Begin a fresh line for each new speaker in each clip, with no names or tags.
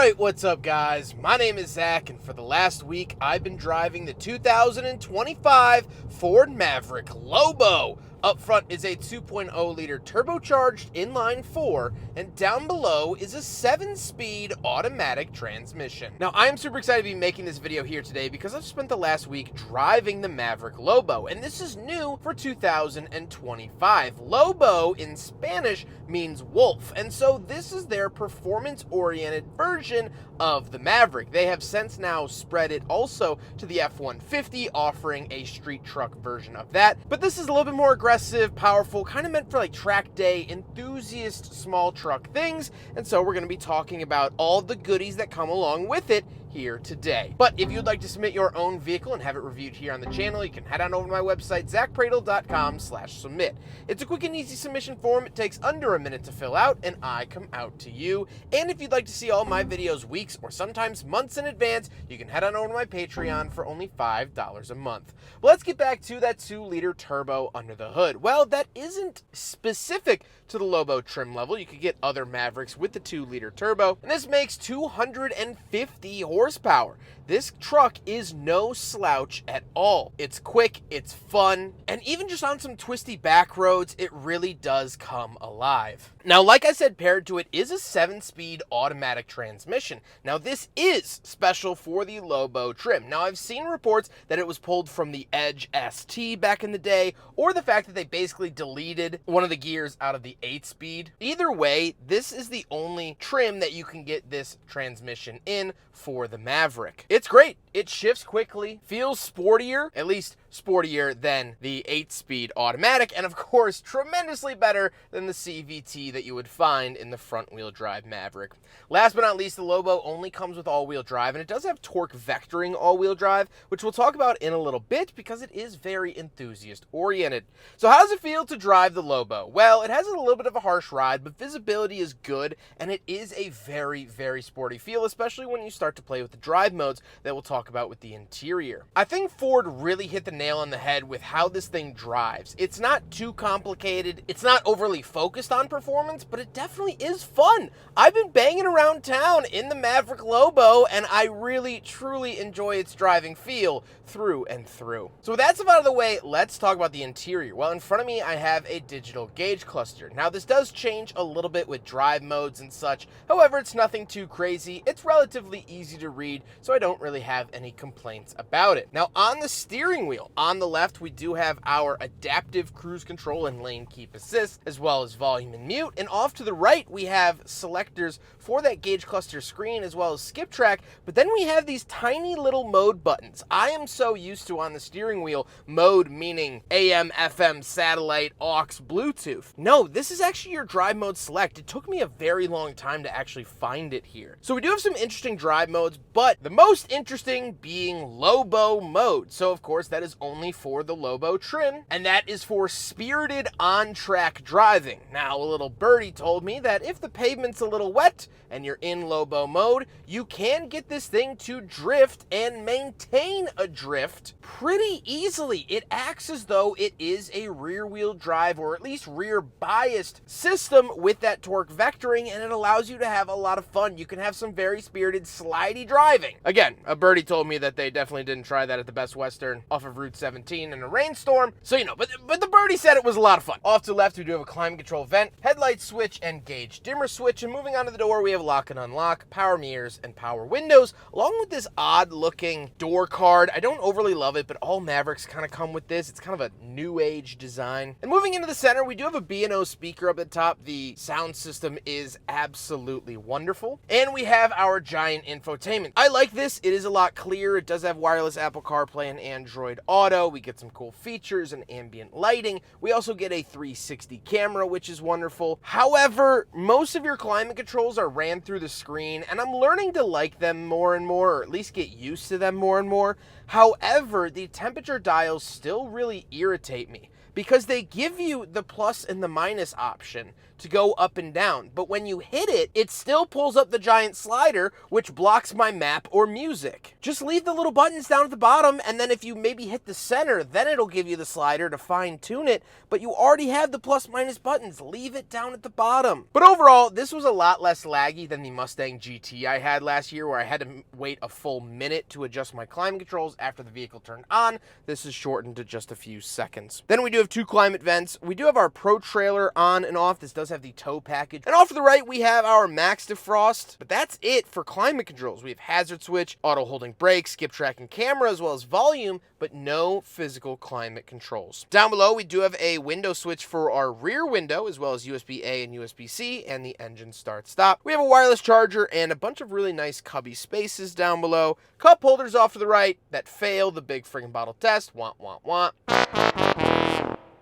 Alright, what's up guys? My name is Zack, and for the last week I've been driving the 2025 Ford Maverick LOBO. Up front is a 2.0 liter turbocharged inline 4, and down below is a 7-speed automatic transmission. Now I'm super excited to be making this video here today because I've spent the last week driving the Maverick LOBO, and this is new for 2025. LOBO in Spanish means wolf, and so this is their performance-oriented version of the Maverick. They have since now spread it also to the F-150, offering a street truck version of that, but this is a little bit more aggressive, powerful, kind of meant for like track day enthusiast small truck things, and so we're going to be talking about all the goodies that come along with it here today. But if you'd like to submit your own vehicle and have it reviewed here on the channel, you can head on over to my website, zackpradel.com/submit. It's a quick and easy submission form. It takes under a minute to fill out, and I come out to you. And if you'd like to see all my videos weeks or sometimes months in advance, you can head on over to my Patreon for only $5 a month. Well, let's get back to that 2-liter turbo under the hood. Well, that isn't specific to the LOBO trim level. You could get other Mavericks with the 2-liter turbo, and this makes 250 horsepower. This truck is no slouch at all. It's quick, it's fun, and even just on some twisty back roads, it really does come alive. Now, like I said, paired to it is a 7-speed automatic transmission. Now, this is special for the LOBO trim. Now, I've seen reports that it was pulled from the Edge ST back in the day, or the fact that they basically deleted one of the gears out of the 8-speed. Either way, this is the only trim that you can get this transmission in for the Maverick. It's great. It shifts quickly, feels sportier, at least sportier than the 8-speed automatic, and of course, tremendously better than the CVT that you would find in the front-wheel drive Maverick. Last but not least, the LOBO only comes with all-wheel drive, and it does have torque vectoring all-wheel drive, which we'll talk about in a little bit because it is very enthusiast-oriented. So how does it feel to drive the LOBO? Well, it has a little bit of a harsh ride, but visibility is good, and it is a very, very sporty feel, especially when you start to play with the drive modes that we'll talk about with the interior. I think Ford really hit the nail on the head with how this thing drives. It's not too complicated, it's not overly focused on performance, but it definitely is fun. I've been banging around town in the Maverick LOBO, and I really, truly enjoy its driving feel through and through. So with that stuff out of the way, let's talk about the interior. Well, in front of me, I have a digital gauge cluster. Now, this does change a little bit with drive modes and such. However, it's nothing too crazy. It's relatively easy to read, so I don't really have any complaints about it. Now, on the steering wheel, on the left, we do have our adaptive cruise control and lane keep assist, as well as volume and mute. And off to the right, we have selectors for that gauge cluster screen, as well as skip track. But then we have these tiny little mode buttons. I am so used to on the steering wheel, mode meaning AM, FM, satellite, aux, Bluetooth. No, this is actually your drive mode select. It took me a very long time to actually find it here. So we do have some interesting drive modes, but the most interesting being LOBO mode. So of course that is only for the LOBO trim, and that is for spirited on-track driving. Now, a little birdie told me that if the pavement's a little wet and you're in LOBO mode, you can get this thing to drift and maintain a drift pretty easily. It acts as though it is a rear-wheel drive, or at least rear-biased system with that torque vectoring, and it allows you to have a lot of fun. You can have some very spirited, slidey driving. Again, a birdie told me that they definitely didn't try that at the Best Western off of Route 17 in a rainstorm, so you know, but the birdie said it was a lot of fun. Off to the left, we do have a climate control vent, headlight switch, and gauge dimmer switch, and moving on to the door, we have lock and unlock, power mirrors, and power windows, along with this odd-looking door card. I don't overly love it, but all Mavericks kind of come with this. It's kind of a new age design. And moving into the center, we do have a B&O speaker up at the top. The sound system is absolutely wonderful. And we have our giant infotainment. I like this. It is a lot clearer. It does have wireless Apple CarPlay and Android Auto. We get some cool features and ambient lighting. We also get a 360 camera, which is wonderful. However, most of your climate controls are ran through the screen, and I'm learning to like them more and more, or at least get used to them more and more. However, the temperature dials still really irritate me. because they give you the plus and the minus option to go up and down. But when you hit it, it still pulls up the giant slider, which blocks my map or music. Just leave the little buttons down at the bottom, and then if you maybe hit the center, then it'll give you the slider to fine tune it. But you already have the plus minus buttons. Leave it down at the bottom. But overall, this was a lot less laggy than the Mustang GT I had last year, where I had to wait a full minute to adjust my climate controls after the vehicle turned on. This is shortened to just a few seconds. Then we do have 2 climate vents. We do have our Pro trailer on and off. This does have the tow package. And off to the right, we have our max defrost. But that's it for climate controls. We have hazard switch, auto holding brake, skip track and camera, as well as volume, but no physical climate controls. Down below, we do have a window switch for our rear window, as well as USB-A and USB-C, and the engine start-stop. We have a wireless charger and a bunch of really nice cubby spaces down below. Cup holders off to the right that fail the big friggin' bottle test. Wah, wah, wah.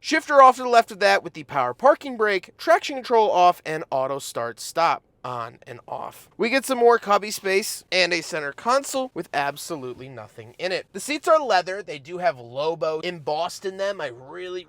Shifter off to the left of that with the power parking brake, traction control off, and auto start stop on and off. We get some more cubby space and a center console with absolutely nothing in it. The seats are leather. They do have LOBO embossed in them. I really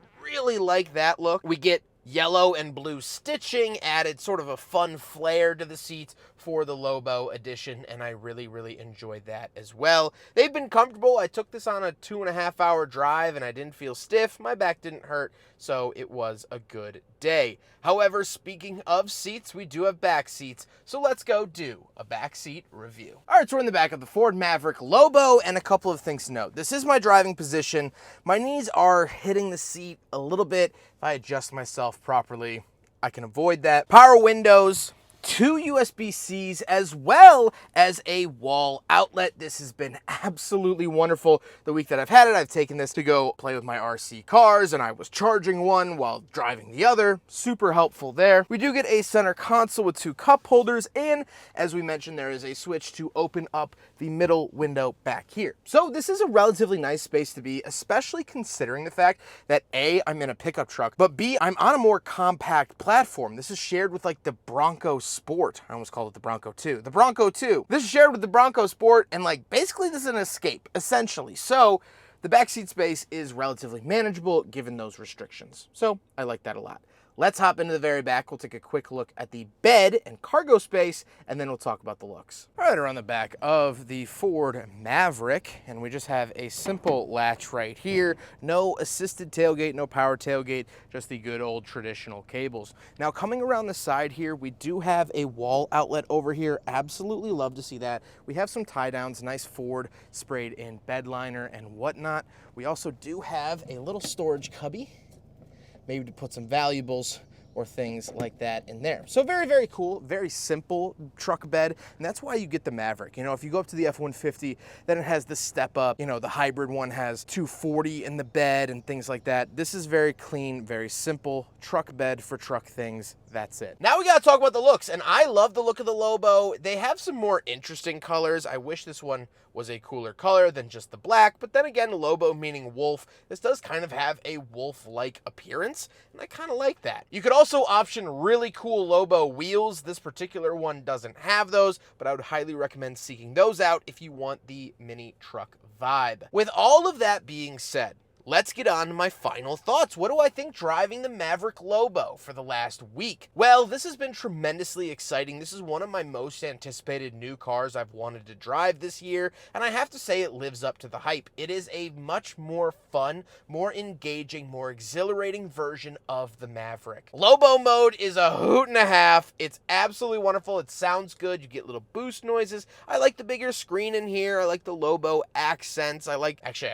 like that look. We get yellow and blue stitching, added sort of a fun flair to the seats for the LOBO edition, and I really enjoyed that as well. They've been comfortable. I took this on a 2.5 hour drive and I didn't feel stiff. My back didn't hurt, so it was a good day. However, speaking of seats, we do have back seats, so let's go do a back seat review. All right, so we're in the back of the Ford Maverick LOBO, and a couple of things to note. This is my driving position. My knees are hitting the seat a little bit. If I adjust myself properly, I can avoid that. Power windows, 2 USB-Cs, as well as a wall outlet. This has been absolutely wonderful. The week that I've had it, I've taken this to go play with my RC cars, and I was charging one while driving the other. Super helpful there. We do get a center console with 2 cup holders, and as we mentioned, there is a switch to open up the middle window back here. So this is a relatively nice space to be, especially considering the fact that A, I'm in a pickup truck, but B, I'm on a more compact platform. This is shared with like the Bronco Sport. I almost called it the Bronco 2. The Bronco 2. This is shared with the Bronco Sport, and like basically this is an escape, essentially. So the backseat space is relatively manageable given those restrictions. So I like that a lot. Let's hop into the very back. We'll take a quick look at the bed and cargo space, and then we'll talk about the looks. All right, we're on the back of the Ford Maverick, and we just have a simple latch right here. No assisted tailgate, no power tailgate, just the good old traditional cables. Now, coming around the side here, we do have a wall outlet over here. Absolutely love to see that. We have some tie downs, nice Ford sprayed in bed liner and whatnot. We also do have a little storage cubby, maybe to put some valuables or things like that in there. So very cool, very simple truck bed, and that's why you get the Maverick. You know, if you go up to the F-150, then it has the step up. You know, the hybrid one has 240 in the bed and things like that. This is very clean, very simple truck bed for truck things. That's it. Now we gotta talk about the looks, and I love the look of the LOBO. They have some more interesting colors. I wish this one was a cooler color than just the black, but then again, LOBO meaning wolf. This does kind of have a wolf-like appearance, and I kind of like that. You could also option really cool LOBO wheels. This particular one doesn't have those, but I would highly recommend seeking those out if you want the mini truck vibe. With all of that being said, let's get on to my final thoughts. What do I think driving the Maverick LOBO for the last week? Well, this has been tremendously exciting. This is one of my most anticipated new cars I've wanted to drive this year, and I have to say it lives up to the hype. It is a much more fun, more engaging, more exhilarating version of the Maverick. LOBO mode is a hoot and a half. It's absolutely wonderful. It sounds good. You get little boost noises. I like the bigger screen in here. I like the LOBO accents. I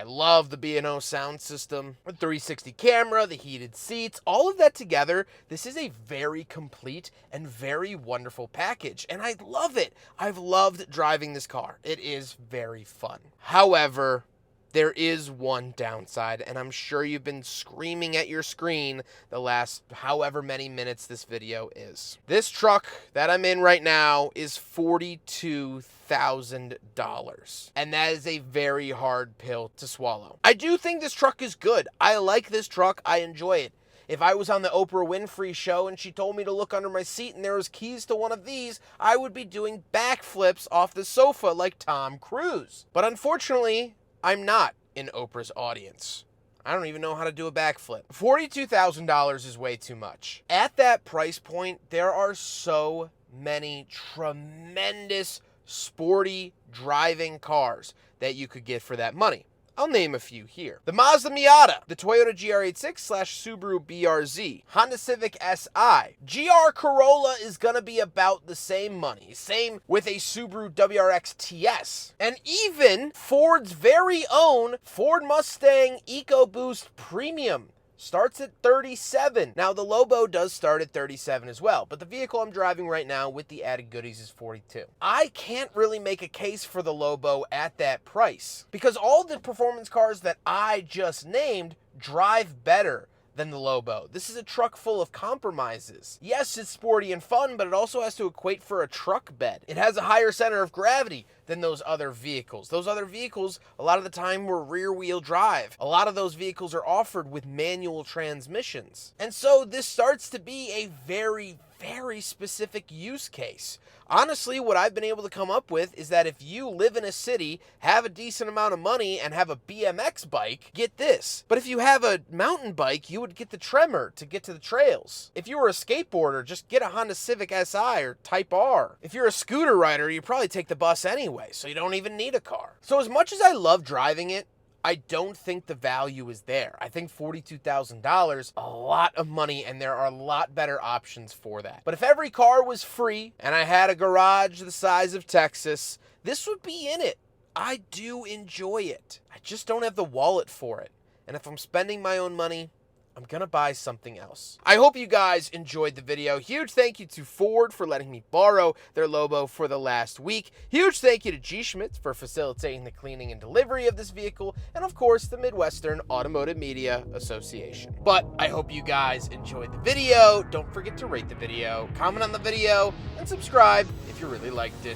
love the B&O sound system, the 360 camera, the heated seats, all of that together. This is a very complete and very wonderful package, and I love it. I've loved driving this car. It is very fun. However, there is one downside, and I'm sure you've been screaming at your screen the last however many minutes this video is. This truck that I'm in right now is $42,000, and that is a very hard pill to swallow. I do think this truck is good. I like this truck. I enjoy it. If I was on the Oprah Winfrey show and she told me to look under my seat and there was keys to one of these, I would be doing backflips off the sofa like Tom Cruise. But unfortunately, I'm not in Oprah's audience. I don't even know how to do a backflip. $42,000 is way too much. At that price point, there are so many tremendous sporty driving cars that you could get for that money. I'll name a few here. The Mazda Miata, the Toyota GR86/Subaru BRZ, Honda Civic Si. GR Corolla is gonna be about the same money. Same with a Subaru WRX TS. And even Ford's very own Ford Mustang EcoBoost Premium starts at $37,000. Now, the Lobo does start at $37,000 as well, but the vehicle I'm driving right now with the added goodies is $42,000. I can't really make a case for the Lobo at that price because all the performance cars that I just named drive better than the Lobo. This is a truck full of compromises. Yes, it's sporty and fun, but it also has to equate for a truck bed. It has a higher center of gravity than those other vehicles. Those other vehicles, a lot of the time, were rear-wheel drive. A lot of those vehicles are offered with manual transmissions. And so this starts to be a very, very specific use case. Honestly, what I've been able to come up with is that if you live in a city, have a decent amount of money, and have a BMX bike, get this. But if you have a mountain bike, you would get the Tremor to get to the trails. If you were a skateboarder, just get a Honda Civic Si or Type R. If you're a scooter rider, you probably take the bus anyway, so you don't even need a car. So as much as I love driving it, I don't think the value is there. I think $42,000, a lot of money, and there are a lot better options for that. But if every car was free and I had a garage the size of Texas, this would be in it. I do enjoy it. I just don't have the wallet for it. And if I'm spending my own money, I'm gonna buy something else. I hope you guys enjoyed the video. Huge thank you to Ford for letting me borrow their Lobo for the last week. Huge thank you to G. Schmitz for facilitating the cleaning and delivery of this vehicle. And of course, the Midwestern Automotive Media Association. But I hope you guys enjoyed the video. Don't forget to rate the video, comment on the video, and subscribe if you really liked it.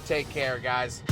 Take care, guys.